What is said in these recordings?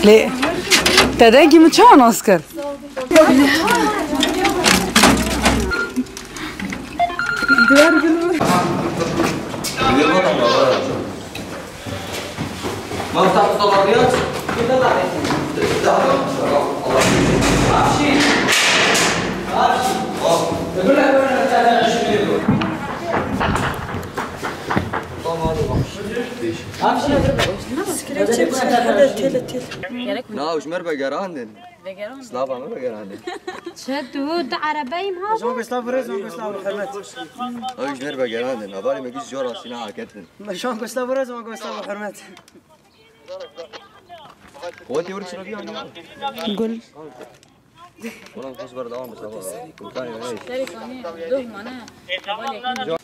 ليه تداجي متشان أوسكار ما فتحت الطلبيات؟ كده امشي يقول لك انا 20 يورو لا وش مربى جراندن سلافا مربى جراندن شدوا عربي ما شلون سلاف ريز شلون سلاف حرمت وش مربى جراندن هذول ما يجيش جورا سينا كتن شلون سلاف ريز شلون سلاف حرمت هو انت ورك شنو فيها قول والله نخش برا دوام بس كل ثاني ماشي ذلك انا دوم انا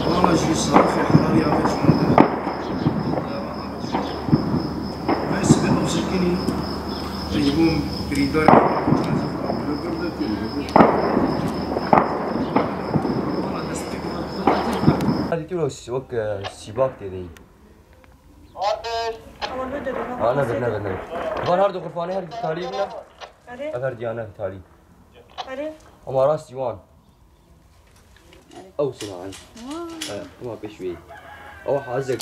والله شي صافي حراري عرفت شنو بس بنوصل كني يجيبون بريدار هذه تقول وك السباق تدي انا بدنا كمان هردو غرفاني هرد تالي بنا اثر ديانا تالي اما راس جوان او سمعان ما بشوي او حازق